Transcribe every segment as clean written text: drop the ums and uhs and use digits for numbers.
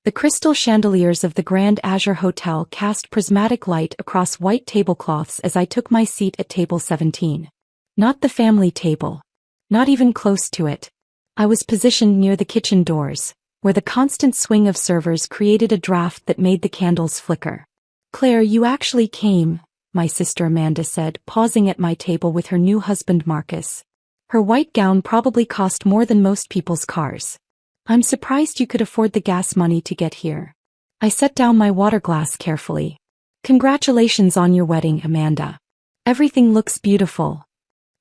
The crystal chandeliers of the Grand Azure Hotel cast prismatic light across white tablecloths as I took my seat at table 17. Not the family table. Not even close to it. I was positioned near the kitchen doors, where the constant swing of servers created a draft that made the candles flicker. "Claire, you actually came," my sister Amanda said, pausing at my table with her new husband Marcus. Her white gown probably cost more than most people's cars. "I'm surprised you could afford the gas money to get here." I set down my water glass carefully. "Congratulations on your wedding, Amanda. Everything looks beautiful."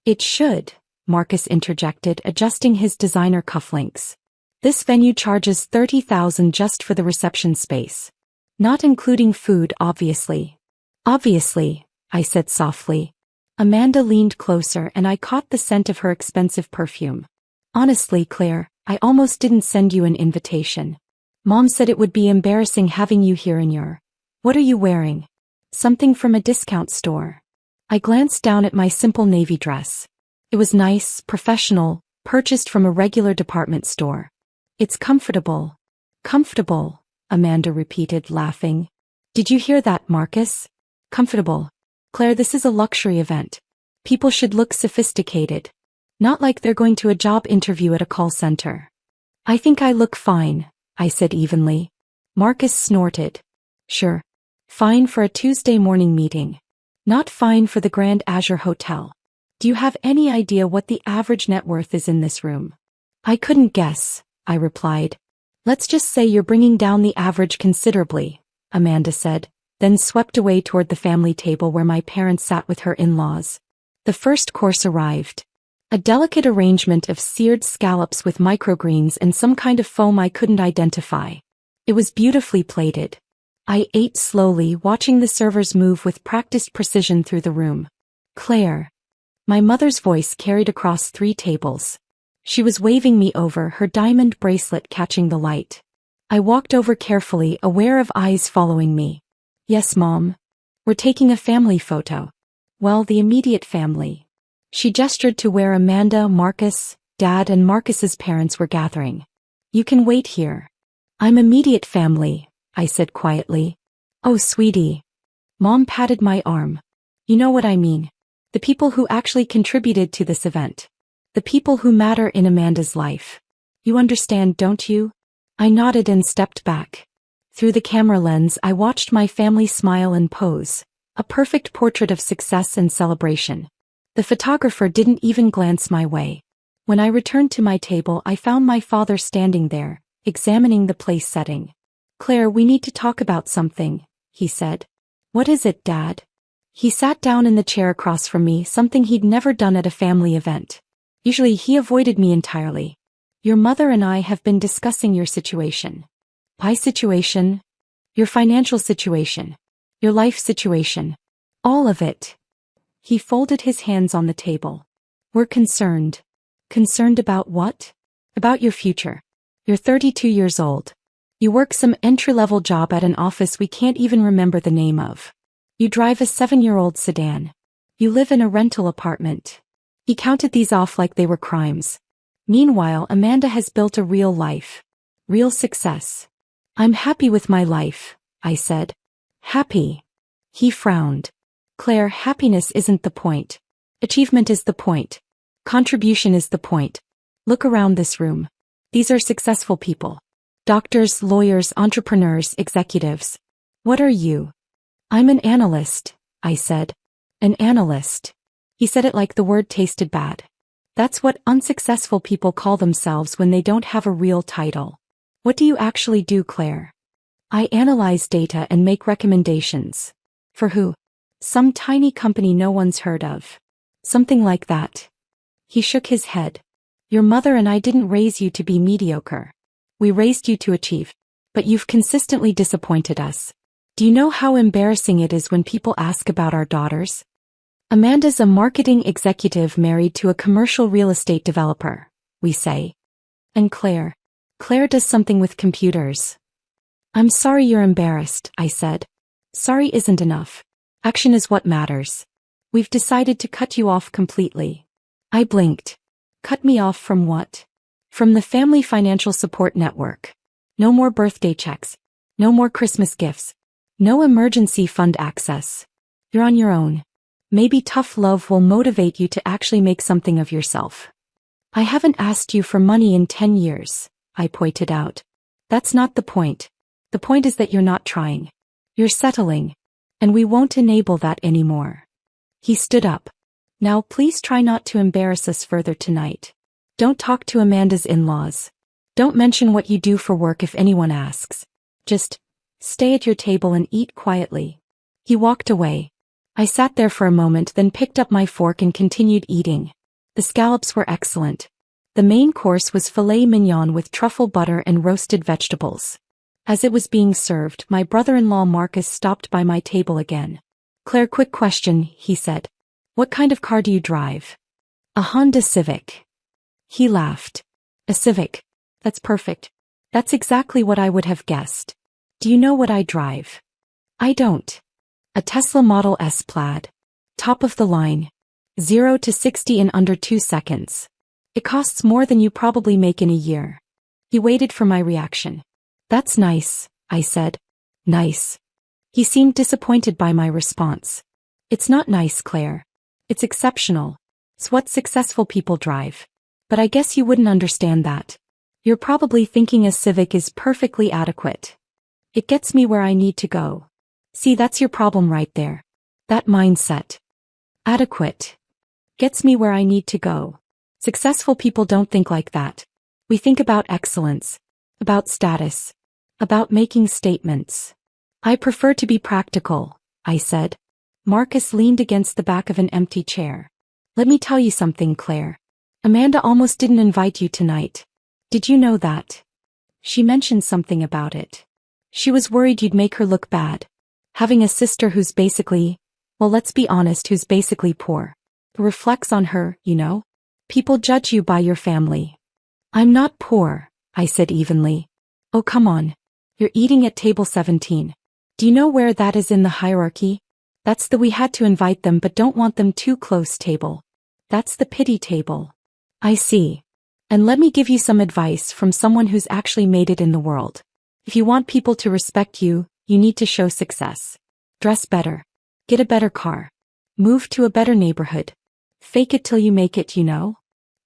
"It should," Marcus interjected, adjusting his designer cufflinks. "This venue charges $30,000 just for the reception space. Not including food, obviously." "Obviously," I said softly. Amanda leaned closer and I caught the scent of her expensive perfume. "Honestly, Claire, I almost didn't send you an invitation. Mom said it would be embarrassing having you here in your... What are you wearing?" "Something from a discount store." I glanced down at my simple navy dress. It was nice, professional, purchased from a regular department store. "It's comfortable." "Comfortable," Amanda repeated, laughing. "Did you hear that, Marcus? Comfortable. Claire, this is a luxury event. People should look sophisticated. Not like they're going to a job interview at a call center." "I think I look fine," I said evenly. Marcus snorted. "Sure. Fine for a Tuesday morning meeting. Not fine for the Grand Azure Hotel. Do you have any idea what the average net worth is in this room?" "I couldn't guess," I replied. "Let's just say you're bringing down the average considerably," Amanda said, then swept away toward the family table where my parents sat with her in-laws. The first course arrived. A delicate arrangement of seared scallops with microgreens and some kind of foam I couldn't identify. It was beautifully plated. I ate slowly, watching the servers move with practiced precision through the room. "Claire." My mother's voice carried across 3 tables. She was waving me over, her diamond bracelet catching the light. I walked over carefully, aware of eyes following me. "Yes, Mom. We're taking a family photo." "Well, the immediate family." She gestured to where Amanda, Marcus, Dad, and Marcus's parents were gathering. "You can wait here." "I'm immediate family," I said quietly. "Oh, sweetie." Mom patted my arm. "You know what I mean. The people who actually contributed to this event. The people who matter in Amanda's life. You understand, don't you?" I nodded and stepped back. Through the camera lens, I watched my family smile and pose, a perfect portrait of success and celebration. The photographer didn't even glance my way. When I returned to my table, I found my father standing there, examining the place setting. "Claire, we need to talk about something," he said. "What is it, Dad?" He sat down in the chair across from me, something he'd never done at a family event. Usually he avoided me entirely. "Your mother and I have been discussing your situation." "My situation?" "Your financial situation. Your life situation. All of it." He folded his hands on the table. "We're concerned." "Concerned about what?" "About your future. You're 32 years old. You work some entry-level job at an office we can't even remember the name of. You drive a 7-year-old sedan. You live in a rental apartment." He counted these off like they were crimes. Meanwhile, Amanda has built a real life. Real success. "I'm happy with my life," I said. "Happy?" He frowned. "Claire, happiness isn't the point. Achievement is the point. Contribution is the point. Look around this room. These are successful people. Doctors, lawyers, entrepreneurs, executives. What are you?" "I'm an analyst," I said. "An analyst." He said it like the word tasted bad. "That's what unsuccessful people call themselves when they don't have a real title." "What do you actually do, Claire?" "I analyze data and make recommendations." "For who?" "Some tiny company no one's heard of." "Something like that." He shook his head. "Your mother and I didn't raise you to be mediocre. We raised you to achieve. But you've consistently disappointed us. Do you know how embarrassing it is when people ask about our daughters? Amanda's a marketing executive married to a commercial real estate developer, we say. And Claire does something with computers." "I'm sorry you're embarrassed," I said. "Sorry isn't enough. Action is what matters. We've decided to cut you off completely." I blinked. "Cut me off from what?" "From the Family Financial Support Network." No more birthday checks. No more Christmas gifts. No emergency fund access. You're on your own. Maybe tough love will motivate you to actually make something of yourself. I haven't asked you for money in 10 years, I pointed out. That's not the point. The point is that you're not trying. You're settling. And we won't enable that anymore. He stood up. Now please try not to embarrass us further tonight. Don't talk to Amanda's in-laws. Don't mention what you do for work if anyone asks. Just stay at your table and eat quietly. He walked away. I sat there for a moment, then picked up my fork and continued eating. The scallops were excellent. The main course was filet mignon with truffle butter and roasted vegetables. As it was being served, my brother-in-law Marcus stopped by my table again. Claire, quick question, he said. What kind of car do you drive? A Honda Civic. He laughed. A Civic. That's perfect. That's exactly what I would have guessed. Do you know what I drive? I don't. A Tesla Model S Plaid. Top of the line. 0 to 60 in under 2 seconds. It costs more than you probably make in a year. He waited for my reaction. That's nice, I said. Nice. He seemed disappointed by my response. It's not nice, Claire. It's exceptional. It's what successful people drive. But I guess you wouldn't understand that. You're probably thinking a Civic is perfectly adequate. It gets me where I need to go. See, that's your problem right there. That mindset. Adequate. Gets me where I need to go. Successful people don't think like that. We think about excellence. About status. About making statements. I prefer to be practical, I said. Marcus leaned against the back of an empty chair. Let me tell you something, Claire. Amanda almost didn't invite you tonight. Did you know that? She mentioned something about it. She was worried you'd make her look bad. Having a sister who's basically, well, let's be honest, who's basically poor. It reflects on her, you know? People judge you by your family. I'm not poor, I said evenly. Oh, come on. You're eating at table 17. Do you know where that is in the hierarchy? That's the we had to invite them but don't want them too close table. That's the pity table. I see. And let me give you some advice from someone who's actually made it in the world. If you want people to respect you, you need to show success. Dress better. Get a better car. Move to a better neighborhood. Fake it till you make it, you know?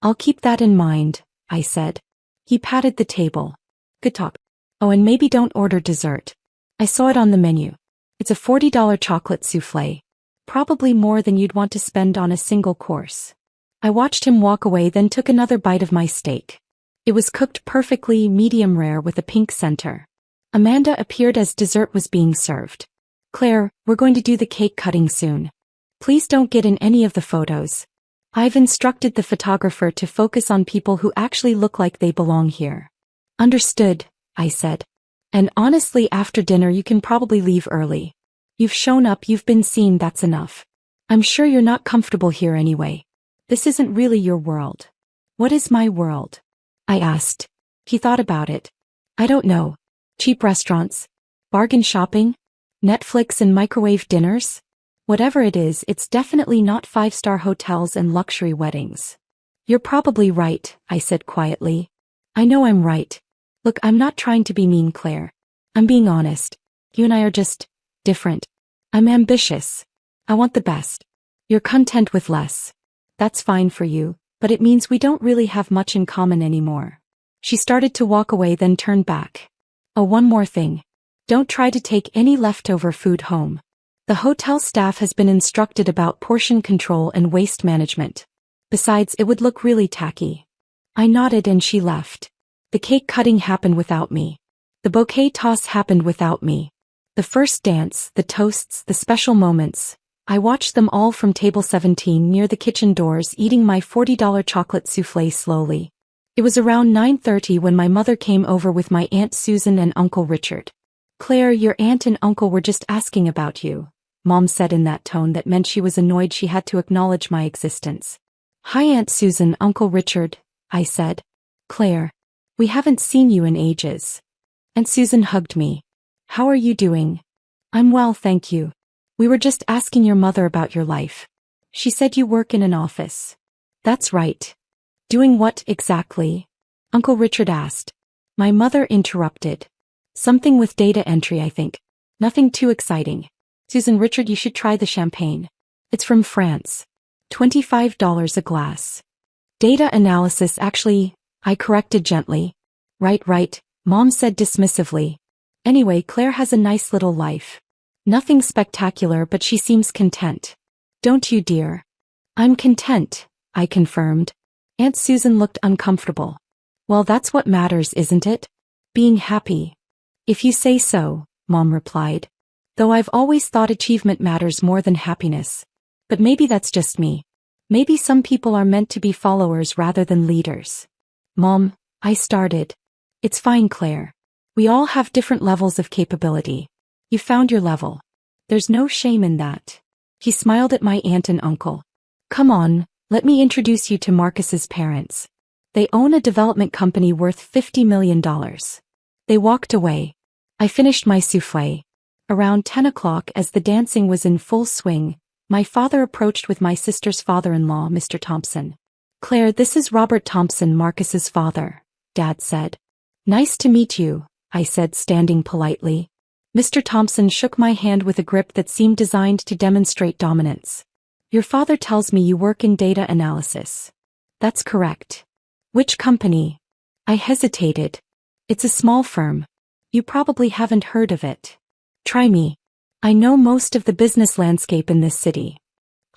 I'll keep that in mind, I said. He patted the table. Good talk. Oh, and maybe don't order dessert. I saw it on the menu. It's a $40 chocolate soufflé. Probably more than you'd want to spend on a single course. I watched him walk away, then took another bite of my steak. It was cooked perfectly, medium rare with a pink center. Amanda appeared as dessert was being served. Claire, we're going to do the cake cutting soon. Please don't get in any of the photos. I've instructed the photographer to focus on people who actually look like they belong here. Understood, I said. And honestly, after dinner you can probably leave early. You've shown up, you've been seen, that's enough. I'm sure you're not comfortable here anyway. This isn't really your world. What is my world? I asked. He thought about it. I don't know. Cheap restaurants? Bargain shopping? Netflix and microwave dinners? Whatever it is, it's definitely not 5-star hotels and luxury weddings. You're probably right, I said quietly. I know I'm right. Look, I'm not trying to be mean, Claire. I'm being honest. You and I are just different. I'm ambitious. I want the best. You're content with less. That's fine for you, but it means we don't really have much in common anymore. She started to walk away, then turned back. Oh, one more thing. Don't try to take any leftover food home. The hotel staff has been instructed about portion control and waste management. Besides, it would look really tacky. I nodded and she left. The cake cutting happened without me. The bouquet toss happened without me. The first dance, the toasts, the special moments. I watched them all from table 17 near the kitchen doors, eating my $40 chocolate soufflé slowly. It was around 9:30 when my mother came over with my Aunt Susan and Uncle Richard. Claire, your aunt and uncle were just asking about you, Mom said in that tone that meant she was annoyed she had to acknowledge my existence. Hi Aunt Susan, Uncle Richard, I said. Claire, we haven't seen you in ages. Aunt Susan hugged me. How are you doing? I'm well, thank you. We were just asking your mother about your life. She said you work in an office. That's right. Doing what exactly? Uncle Richard asked. My mother interrupted. Something with data entry, I think. Nothing too exciting. Susan, Richard, you should try the champagne. It's from France. $25 a glass. Data analysis, actually, I corrected gently. Right, Mom said dismissively. Anyway, Claire has a nice little life. Nothing spectacular, but she seems content. Don't you, dear? I'm content, I confirmed. Aunt Susan looked uncomfortable. Well, that's what matters, isn't it? Being happy. If you say so, Mom replied. Though I've always thought achievement matters more than happiness. But maybe that's just me. Maybe some people are meant to be followers rather than leaders. Mom, I started. It's fine, Claire. We all have different levels of capability. You found your level. There's no shame in that. He smiled at my aunt and uncle. Come on, let me introduce you to Marcus's parents. They own a development company worth $50 million. They walked away. I finished my soufflé. Around 10 o'clock, as the dancing was in full swing, my father approached with my sister's father-in-law, Mr. Thompson. Claire, this is Robert Thompson, Marcus's father, Dad said. Nice to meet you, I said, standing politely. Mr. Thompson shook my hand with a grip that seemed designed to demonstrate dominance. Your father tells me you work in data analysis. That's correct. Which company? I hesitated. It's a small firm. You probably haven't heard of it. Try me. I know most of the business landscape in this city.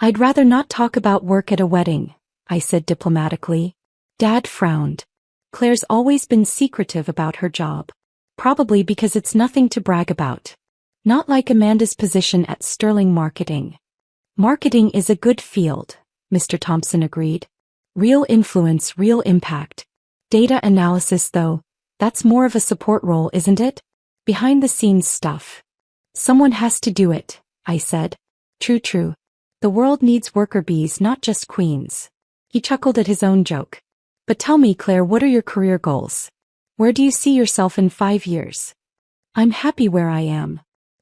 I'd rather not talk about work at a wedding, I said diplomatically. Dad frowned. Claire's always been secretive about her job. Probably because it's nothing to brag about. Not like Amanda's position at Sterling Marketing. Marketing is a good field, Mr. Thompson agreed. Real influence, real impact. Data analysis, though, that's more of a support role, isn't it? Behind the scenes stuff. Someone has to do it, I said. True. The world needs worker bees, not just queens. He chuckled at his own joke. But tell me, Claire, what are your career goals? Where do you see yourself in 5 years? I'm happy where I am.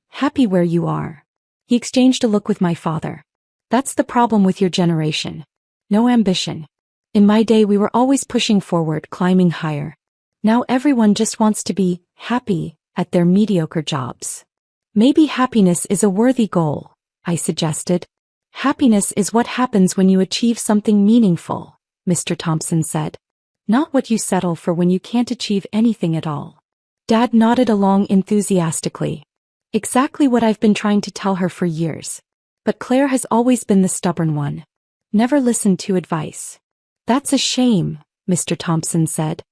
Happy where you are. He exchanged a look with my father. That's the problem with your generation. No ambition. In my day we were always pushing forward, climbing higher. Now everyone just wants to be happy at their mediocre jobs. Maybe happiness is a worthy goal, I suggested. Happiness is what happens when you achieve something meaningful, Mr. Thompson said. Not what you settle for when you can't achieve anything at all. Dad nodded along enthusiastically. Exactly what I've been trying to tell her for years. But Claire has always been the stubborn one. Never listened to advice. That's a shame, Mr. Thompson said.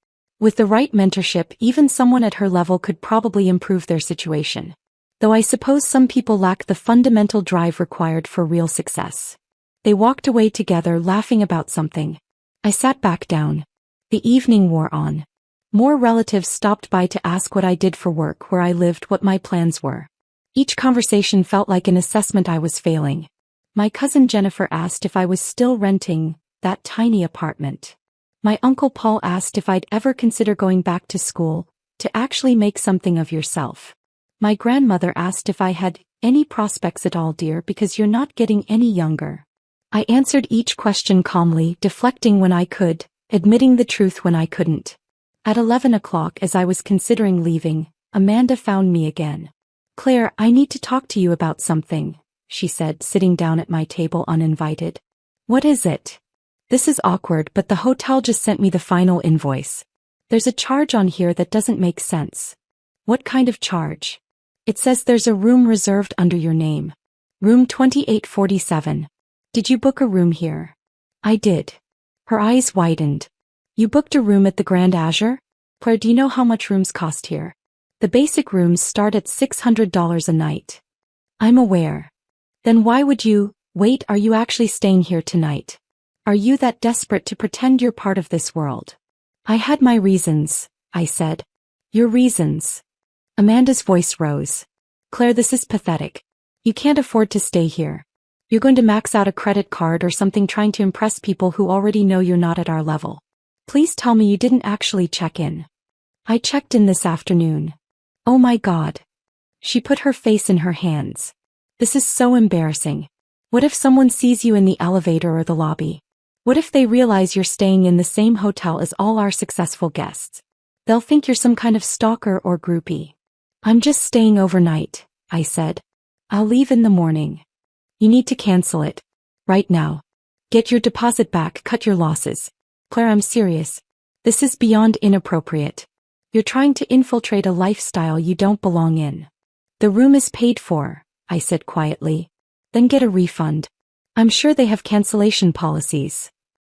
With the right mentorship, even someone at her level could probably improve their situation. Though I suppose some people lack the fundamental drive required for real success. They walked away together, laughing about something. I sat back down. The evening wore on. More relatives stopped by to ask what I did for work, where I lived, what my plans were. Each conversation felt like an assessment I was failing. My cousin Jennifer asked if I was still renting that tiny apartment. My uncle Paul asked if I'd ever consider going back to school, to actually make something of yourself. My grandmother asked if I had any prospects at all, dear, because you're not getting any younger. I answered each question calmly, deflecting when I could, admitting the truth when I couldn't. At 11 o'clock, as I was considering leaving, Amanda found me again. Claire, I need to talk to you about something, she said, sitting down at my table uninvited. What is it? This is awkward, but the hotel just sent me the final invoice. There's a charge on here that doesn't make sense. What kind of charge? It says there's a room reserved under your name. Room 2847. Did you book a room here? I did. Her eyes widened. You booked a room at the Grand Azure? Claire, do you know how much rooms cost here? The basic rooms start at $600 a night. I'm aware. Then why would you? Wait, are you actually staying here tonight? Are you that desperate to pretend you're part of this world? I had my reasons, I said. Your reasons? Amanda's voice rose. Claire, this is pathetic. You can't afford to stay here. You're going to max out a credit card or something trying to impress people who already know you're not at our level. Please tell me you didn't actually check in. I checked in this afternoon. Oh my God. She put her face in her hands. This is so embarrassing. What if someone sees you in the elevator or the lobby? What if they realize you're staying in the same hotel as all our successful guests? They'll think you're some kind of stalker or groupie. I'm just staying overnight, I said. I'll leave in the morning. You need to cancel it. Right now. Get your deposit back, cut your losses. Claire, I'm serious. This is beyond inappropriate. You're trying to infiltrate a lifestyle you don't belong in. The room is paid for, I said quietly. Then get a refund. I'm sure they have cancellation policies.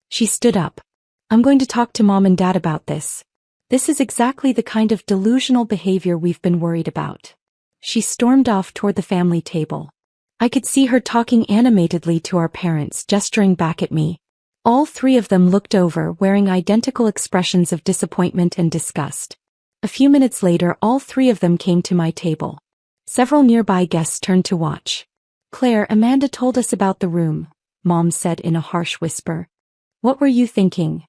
She stood up. I'm going to talk to Mom and Dad about this. This is exactly the kind of delusional behavior we've been worried about. She stormed off toward the family table. I could see her talking animatedly to our parents, gesturing back at me. All three of them looked over, wearing identical expressions of disappointment and disgust. A few minutes later, all three of them came to my table. Several nearby guests turned to watch. Claire, Amanda told us about the room, Mom said in a harsh whisper. What were you thinking?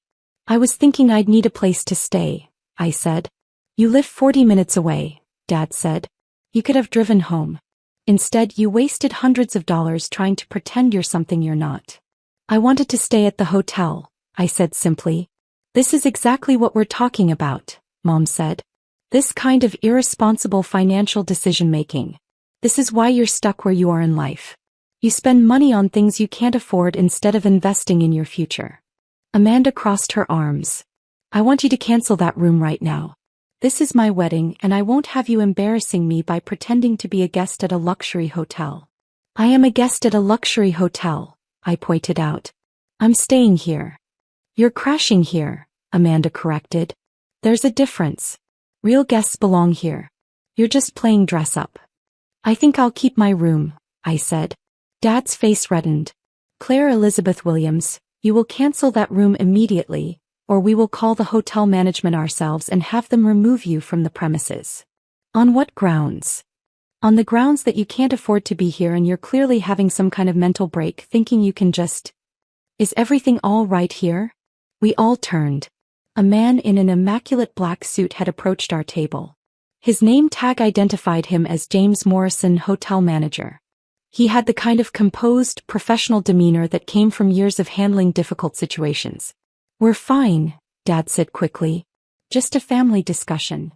I was thinking I'd need a place to stay, I said. You live 40 minutes away, Dad said. You could have driven home. Instead, you wasted hundreds of dollars trying to pretend you're something you're not. I wanted to stay at the hotel, I said simply. This is exactly what we're talking about, Mom said. This kind of irresponsible financial decision-making. This is why you're stuck where you are in life. You spend money on things you can't afford instead of investing in your future. Amanda crossed her arms. I want you to cancel that room right now. This is my wedding and I won't have you embarrassing me by pretending to be a guest at a luxury hotel. I am a guest at a luxury hotel, I pointed out. I'm staying here. You're crashing here, Amanda corrected. There's a difference. Real guests belong here. You're just playing dress up. I think I'll keep my room, I said. Dad's face reddened. Claire Elizabeth Williams, you will cancel that room immediately, or we will call the hotel management ourselves and have them remove you from the premises. On what grounds? On the grounds that you can't afford to be here and you're clearly having some kind of mental break thinking you can just... Is everything all right here? We all turned. A man in an immaculate black suit had approached our table. His name tag identified him as James Morrison, hotel manager. He had the kind of composed, professional demeanor that came from years of handling difficult situations. We're fine, Dad said quickly. Just a family discussion.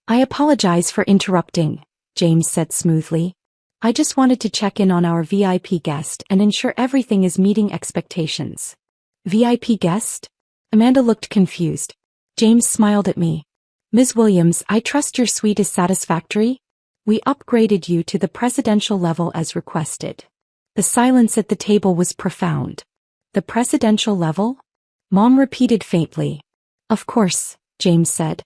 I apologize for interrupting, James said smoothly. I just wanted to check in on our VIP guest and ensure everything is meeting expectations. VIP guest? Amanda looked confused. James smiled at me. Ms. Williams, I trust your suite is satisfactory? We upgraded you to the presidential level as requested. The silence at the table was profound. The presidential level? Mom repeated faintly. Of course, James said.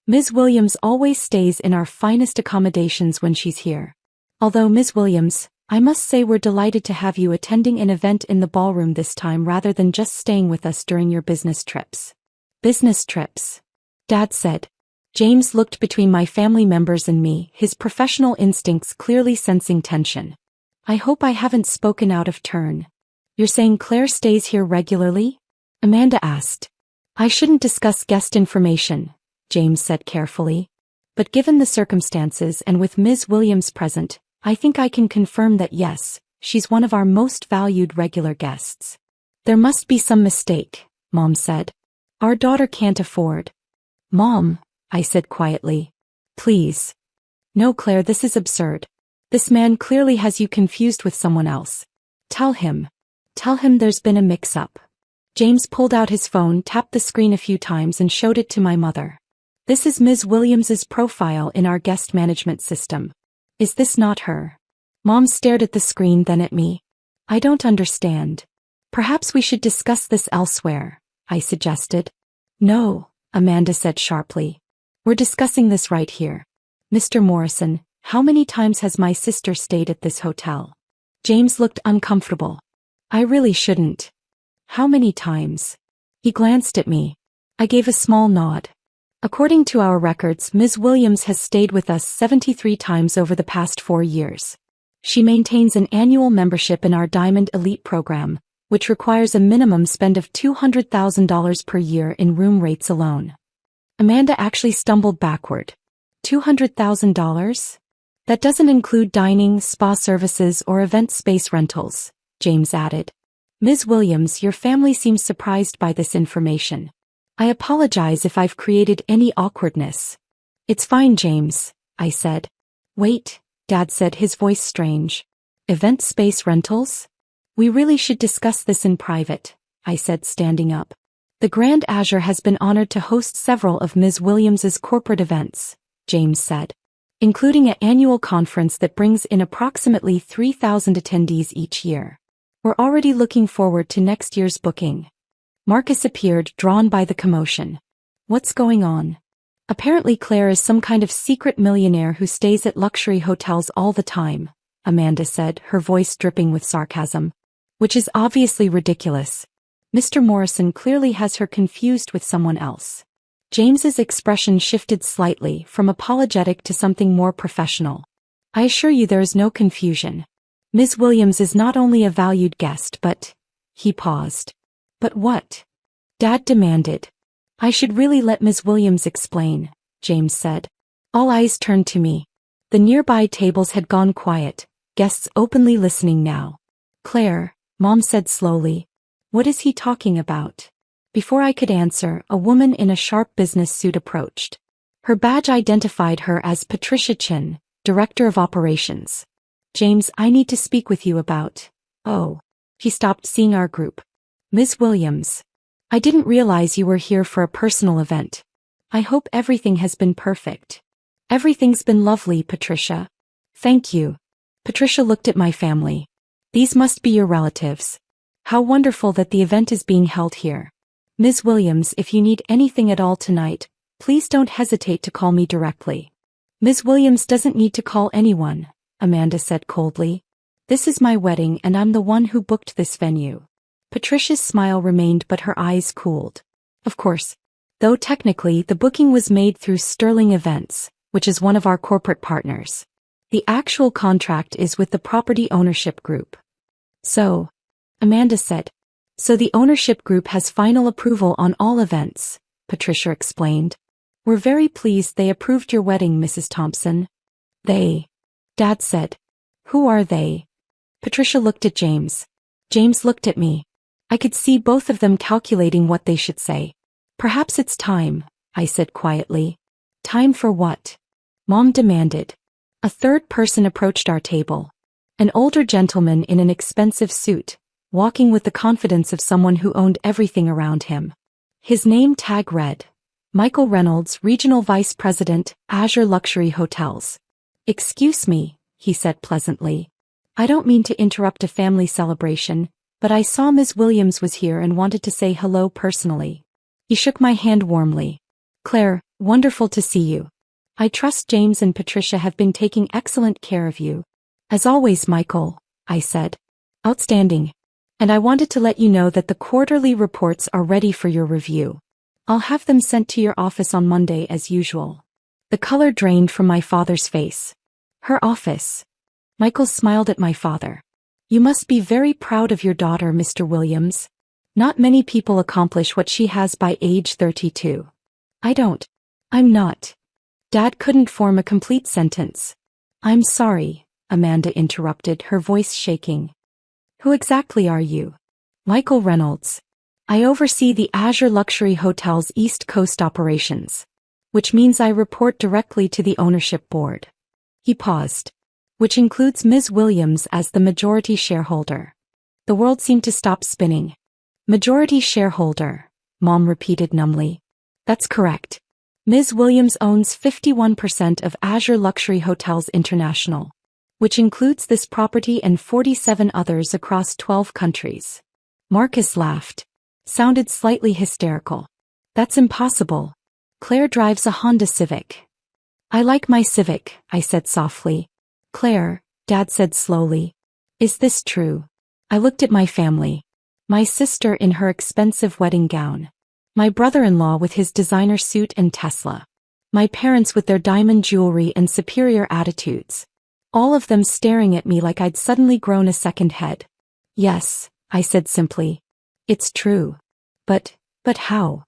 Ms. Williams always stays in our finest accommodations when she's here. Although, Ms. Williams, I must say we're delighted to have you attending an event in the ballroom this time rather than just staying with us during your business trips. Business trips? Dad said. James looked between my family members and me, his professional instincts clearly sensing tension. I hope I haven't spoken out of turn. You're saying Claire stays here regularly? Amanda asked. I shouldn't discuss guest information, James said carefully. But given the circumstances and with Ms. Williams present, I think I can confirm that yes, she's one of our most valued regular guests. There must be some mistake, Mom said. Our daughter can't afford. Mom, I said quietly. Please. No, Claire, this is absurd. This man clearly has you confused with someone else. Tell him. Tell him there's been a mix-up. James pulled out his phone, tapped the screen a few times and showed it to my mother. This is Ms. Williams's profile in our guest management system. Is this not her? Mom stared at the screen, then at me. I don't understand. Perhaps we should discuss this elsewhere, I suggested. No, Amanda said sharply. We're discussing this right here. Mr. Morrison, how many times has my sister stayed at this hotel? James looked uncomfortable. I really shouldn't. How many times? He glanced at me. I gave a small nod. According to our records, Ms. Williams has stayed with us 73 times over the past 4 years. She maintains an annual membership in our Diamond Elite program, which requires a minimum spend of $200,000 per year in room rates alone. Amanda actually stumbled backward. $200,000? That doesn't include dining, spa services, or event space rentals, James added. Ms. Williams, your family seems surprised by this information. I apologize if I've created any awkwardness. It's fine, James, I said. Wait, Dad said, his voice strange. Event space rentals? We really should discuss this in private, I said, standing up. The Grand Azure has been honored to host several of Ms. Williams's corporate events, James said, including an annual conference that brings in approximately 3,000 attendees each year. We're already looking forward to next year's booking. Marcus appeared, drawn by the commotion. What's going on? Apparently Claire is some kind of secret millionaire who stays at luxury hotels all the time, Amanda said, her voice dripping with sarcasm. Which is obviously ridiculous. Mr. Morrison clearly has her confused with someone else. James's expression shifted slightly from apologetic to something more professional. I assure you there is no confusion. Ms. Williams is not only a valued guest but... He paused. But what? Dad demanded. I should really let Ms. Williams explain, James said. All eyes turned to me. The nearby tables had gone quiet, guests openly listening now. Claire, Mom said slowly. What is he talking about? Before I could answer, a woman in a sharp business suit approached. Her badge identified her as Patricia Chin, Director of Operations. James, I need to speak with you about... Oh. He stopped, seeing our group. Ms. Williams. I didn't realize you were here for a personal event. I hope everything has been perfect. Everything's been lovely, Patricia. Thank you. Patricia looked at my family. These must be your relatives. How wonderful that the event is being held here. Ms. Williams, if you need anything at all tonight, please don't hesitate to call me directly. Ms. Williams doesn't need to call anyone, Amanda said coldly. This is my wedding and I'm the one who booked this venue. Patricia's smile remained but her eyes cooled. Of course. Though technically the booking was made through Sterling Events, which is one of our corporate partners. The actual contract is with the property ownership group. So, Amanda said. So the ownership group has final approval on all events, Patricia explained. We're very pleased they approved your wedding, Mrs. Thompson. They. Dad said. Who are they? Patricia looked at James. James looked at me. I could see both of them calculating what they should say. Perhaps it's time, I said quietly. Time for what? Mom demanded. A third person approached our table. An older gentleman in an expensive suit, walking with the confidence of someone who owned everything around him. His name tag read, Michael Reynolds, Regional Vice President, Azure Luxury Hotels. Excuse me, he said pleasantly. I don't mean to interrupt a family celebration, but I saw Ms. Williams was here and wanted to say hello personally. He shook my hand warmly. Claire, wonderful to see you. I trust James and Patricia have been taking excellent care of you. As always, Michael, I said. Outstanding. And I wanted to let you know that the quarterly reports are ready for your review. I'll have them sent to your office on Monday as usual. The color drained from my father's face. Her office. Michael smiled at my father. You must be very proud of your daughter, Mr. Williams. Not many people accomplish what she has by age 32. I don't. I'm not. Dad couldn't form a complete sentence. I'm sorry, Amanda interrupted, her voice shaking. Who exactly are you? Michael Reynolds. I oversee the Azure Luxury Hotel's East Coast operations, which means I report directly to the ownership board. He paused. Which includes Ms. Williams as the majority shareholder. The world seemed to stop spinning. Majority shareholder, Mom repeated numbly. That's correct. Ms. Williams owns 51% of Azure Luxury Hotels International, which includes this property and 47 others across 12 countries. Marcus laughed. Sounded slightly hysterical. That's impossible. Claire drives a Honda Civic. I like my Civic, I said softly. Claire, Dad said slowly. Is this true? I looked at my family. My sister in her expensive wedding gown. My brother-in-law with his designer suit and Tesla. My parents with their diamond jewelry and superior attitudes. All of them staring at me like I'd suddenly grown a second head. Yes, I said simply. It's true. But how?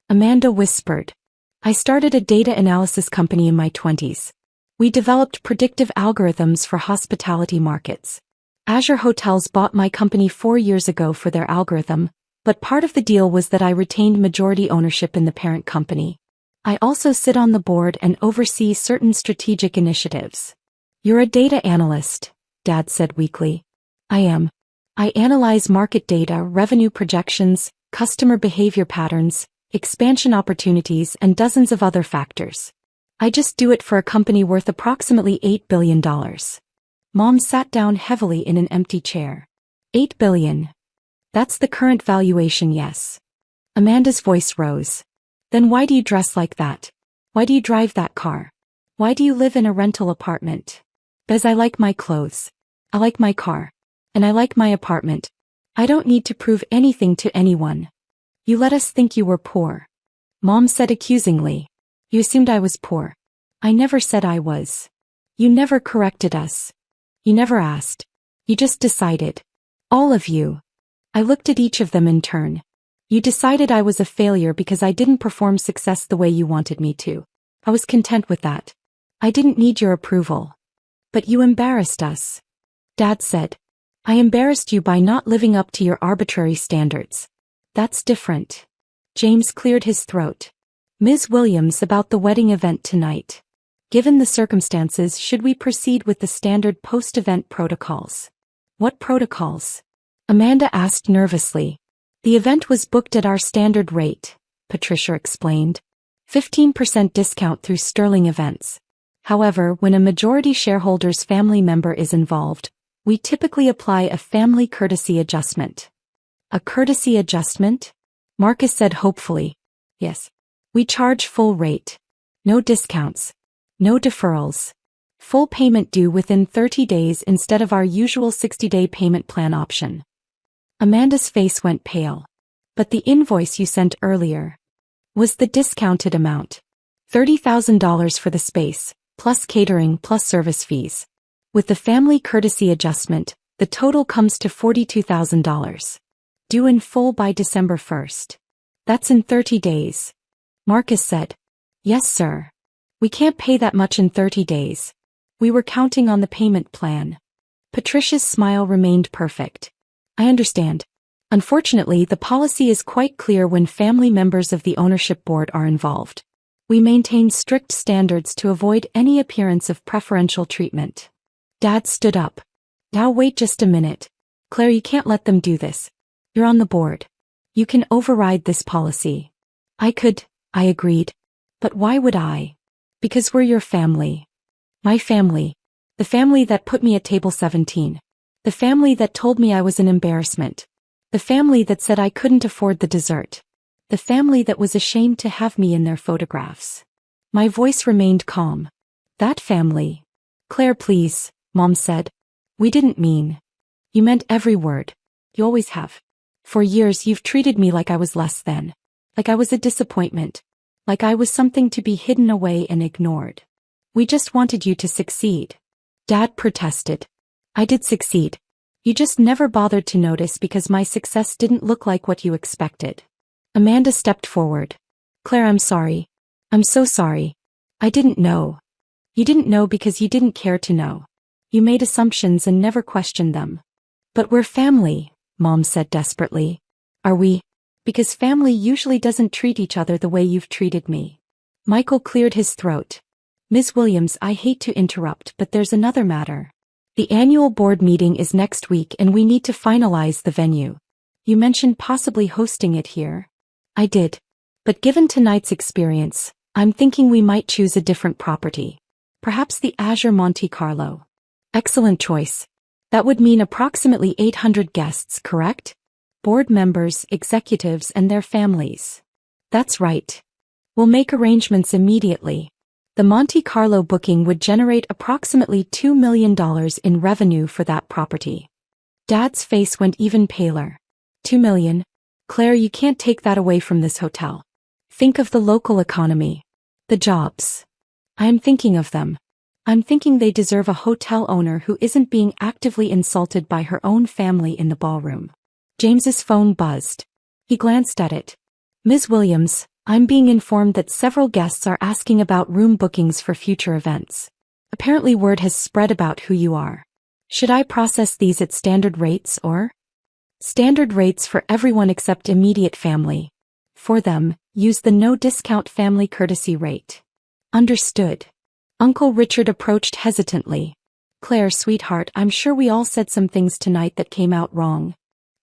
Amanda whispered. I started a data analysis company in my 20s. We developed predictive algorithms for hospitality markets. Azure Hotels bought my company 4 years ago for their algorithm, but part of the deal was that I retained majority ownership in the parent company. I also sit on the board and oversee certain strategic initiatives. You're a data analyst, Dad said weakly. I am. I analyze market data, revenue projections, customer behavior patterns, expansion opportunities, and dozens of other factors. I just do it for a company worth approximately $8 billion. Mom sat down heavily in an empty chair. $8 billion. That's the current valuation, yes. Amanda's voice rose. Then why do you dress like that? Why do you drive that car? Why do you live in a rental apartment? Because I like my clothes. I like my car. And I like my apartment. I don't need to prove anything to anyone. You let us think you were poor. Mom said accusingly. You assumed I was poor. I never said I was. You never corrected us. You never asked. You just decided. All of you. I looked at each of them in turn. You decided I was a failure because I didn't perform success the way you wanted me to. I was content with that. I didn't need your approval. But you embarrassed us. Dad said. I embarrassed you by not living up to your arbitrary standards. That's different. James cleared his throat. Ms. Williams, about the wedding event tonight. Given the circumstances, should we proceed with the standard post-event protocols? What protocols? Amanda asked nervously. The event was booked at our standard rate, Patricia explained. 15% discount through Sterling Events. However, when a majority shareholder's family member is involved, we typically apply a family courtesy adjustment. A courtesy adjustment? Marcus said hopefully. Yes. We charge full rate. No discounts. No deferrals. Full payment due within 30 days instead of our usual 60-day payment plan option. Amanda's face went pale. But the invoice you sent earlier was the discounted amount. $30,000 for the space, plus catering plus service fees. With the family courtesy adjustment, the total comes to $42,000. Due in full by December 1st. That's in 30 days. Marcus said. Yes, sir. We can't pay that much in 30 days. We were counting on the payment plan. Patricia's smile remained perfect. I understand. Unfortunately, the policy is quite clear when family members of the ownership board are involved. We maintain strict standards to avoid any appearance of preferential treatment. Dad stood up. Now wait just a minute. Claire, you can't let them do this. You're on the board. You can override this policy. I could, I agreed. But why would I? Because we're your family. My family. The family that put me at table 17. The family that told me I was an embarrassment. The family that said I couldn't afford the dessert. The family that was ashamed to have me in their photographs. My voice remained calm. That family. Claire, please, Mom said. We didn't mean. You meant every word. You always have. For years you've treated me like I was less than. Like I was a disappointment. Like I was something to be hidden away and ignored. We just wanted you to succeed. Dad protested. I did succeed. You just never bothered to notice because my success didn't look like what you expected. Amanda stepped forward. Claire, I'm sorry. I'm so sorry. I didn't know. You didn't know because you didn't care to know. You made assumptions and never questioned them. But we're family, Mom said desperately. Are we? Because family usually doesn't treat each other the way you've treated me. Michael cleared his throat. Ms. Williams, I hate to interrupt, but there's another matter. The annual board meeting is next week and we need to finalize the venue. You mentioned possibly hosting it here. I did. But given tonight's experience, I'm thinking we might choose a different property. Perhaps the Azure Monte Carlo. Excellent choice. That would mean approximately 800 guests, correct? Board members, executives, and their families. That's right. We'll make arrangements immediately. The Monte Carlo booking would generate approximately $2 million in revenue for that property. Dad's face went even paler. $2 million? Claire, you can't take that away from this hotel. Think of the local economy. The jobs. I am thinking of them. I'm thinking they deserve a hotel owner who isn't being actively insulted by her own family in the ballroom. James's phone buzzed. He glanced at it. Ms. Williams, I'm being informed that several guests are asking about room bookings for future events. Apparently word has spread about who you are. Should I process these at standard rates or? Standard rates for everyone except immediate family. For them, use the no discount family courtesy rate. Understood. Uncle Richard approached hesitantly. Claire, sweetheart, I'm sure we all said some things tonight that came out wrong.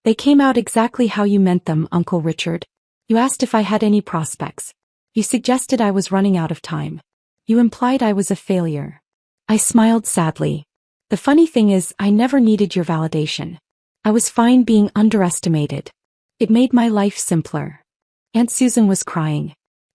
They came out exactly how you meant them, Uncle Richard. You asked if I had any prospects. You suggested I was running out of time. You implied I was a failure. I smiled sadly. The funny thing is, I never needed your validation. I was fine being underestimated. It made my life simpler. Aunt Susan was crying.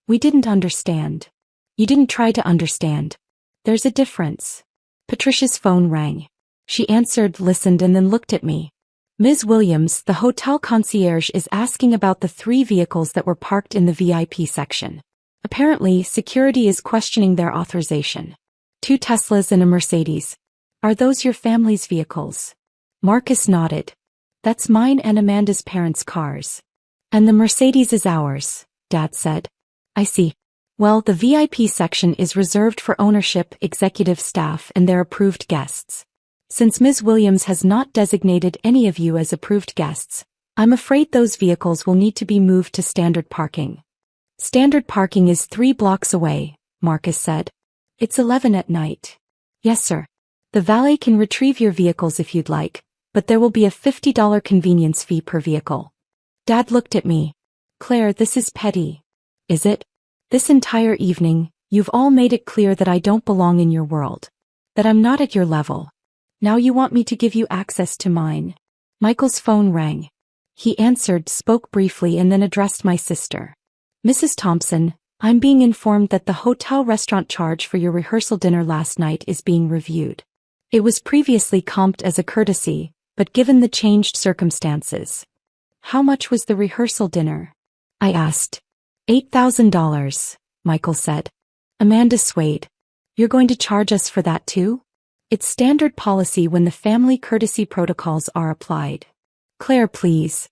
We didn't understand. You didn't try to understand. There's a difference. Patricia's phone rang. She answered, listened, and then looked at me. Ms. Williams, the hotel concierge, is asking about the 3 vehicles that were parked in the VIP section. Apparently, security is questioning their authorization. 2 Teslas and a Mercedes. Are those your family's vehicles? Marcus nodded. That's mine and Amanda's parents' cars. And the Mercedes is ours, Dad said. I see. Well, the VIP section is reserved for ownership, executive staff, and their approved guests. Since Ms. Williams has not designated any of you as approved guests, I'm afraid those vehicles will need to be moved to standard parking. Standard parking is 3 blocks away, Marcus said. It's 11 at night. Yes, sir. The valet can retrieve your vehicles if you'd like, but there will be a $50 convenience fee per vehicle. Dad looked at me. Claire, this is petty. Is it? This entire evening, you've all made it clear that I don't belong in your world. That I'm not at your level. Now you want me to give you access to mine. Michael's phone rang. He answered, spoke briefly, and then addressed my sister. Mrs. Thompson, I'm being informed that the hotel restaurant charge for your rehearsal dinner last night is being reviewed. It was previously comped as a courtesy, but given the changed circumstances. How much was the rehearsal dinner? I asked. $8,000, Michael said. Amanda swayed. You're going to charge us for that too? It's standard policy when the family courtesy protocols are applied. Claire, please.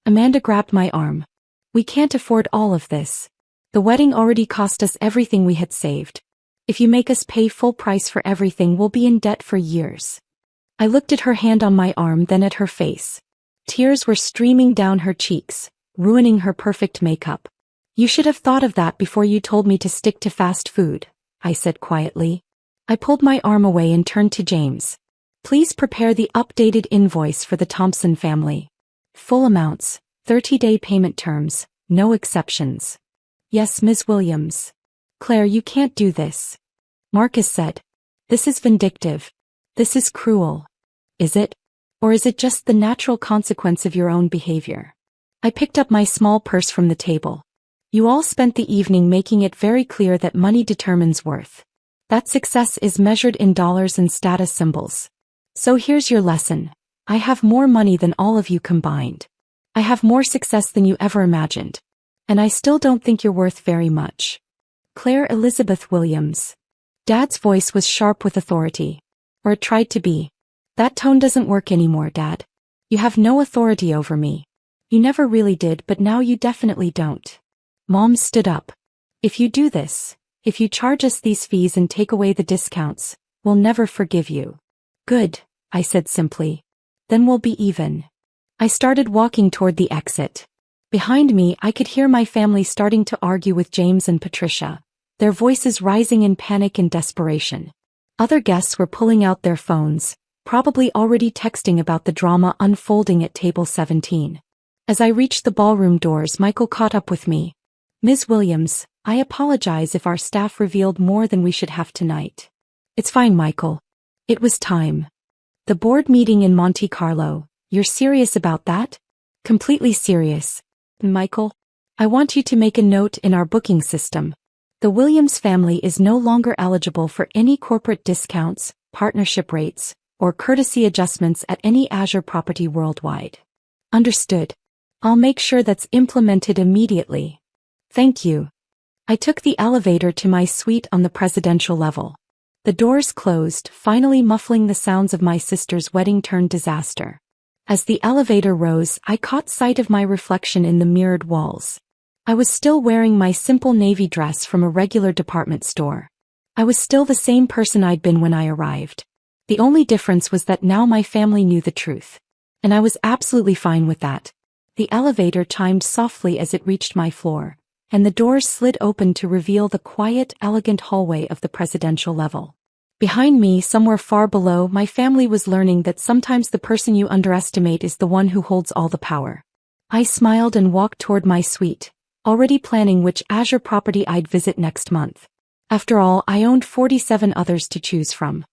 Amanda grabbed my arm. We can't afford all of this. The wedding already cost us everything we had saved. If you make us pay full price for everything, we'll be in debt for years. I looked at her hand on my arm, then at her face. Tears were streaming down her cheeks, ruining her perfect makeup. You should have thought of that before you told me to stick to fast food, I said quietly. I pulled my arm away and turned to James. Please prepare the updated invoice for the Thompson family. Full amounts, 30-day payment terms, no exceptions. Yes, Ms. Williams. Claire, you can't do this. Marcus said. This is vindictive. This is cruel. Is it? Or is it just the natural consequence of your own behavior? I picked up my small purse from the table. You all spent the evening making it very clear that money determines worth. That success is measured in dollars and status symbols. So here's your lesson. I have more money than all of you combined. I have more success than you ever imagined. And I still don't think you're worth very much. Claire Elizabeth Williams. Dad's voice was sharp with authority. Or it tried to be. That tone doesn't work anymore, Dad. You have no authority over me. You never really did, but now you definitely don't. Mom stood up. If you do this, if you charge us these fees and take away the discounts, we'll never forgive you. Good, I said simply. Then we'll be even. I started walking toward the exit. Behind me, I could hear my family starting to argue with James and Patricia, their voices rising in panic and desperation. Other guests were pulling out their phones, probably already texting about the drama unfolding at table 17. As I reached the ballroom doors, Michael caught up with me. Ms. Williams, I apologize if our staff revealed more than we should have tonight. It's fine, Michael. It was time. The board meeting in Monte Carlo, you're serious about that? Completely serious. Michael, I want you to make a note in our booking system. The Williams family is no longer eligible for any corporate discounts, partnership rates, or courtesy adjustments at any Azure property worldwide. Understood. I'll make sure that's implemented immediately. Thank you. I took the elevator to my suite on the presidential level. The doors closed, finally muffling the sounds of my sister's wedding disaster. As the elevator rose, I caught sight of my reflection in the mirrored walls. I was still wearing my simple navy dress from a regular department store. I was still the same person I'd been when I arrived. The only difference was that now my family knew the truth. And I was absolutely fine with that. The elevator chimed softly as it reached my floor, and the doors slid open to reveal the quiet, elegant hallway of the presidential level. Behind me, somewhere far below, my family was learning that sometimes the person you underestimate is the one who holds all the power. I smiled and walked toward my suite, already planning which Azure property I'd visit next month. After all, I owned 47 others to choose from.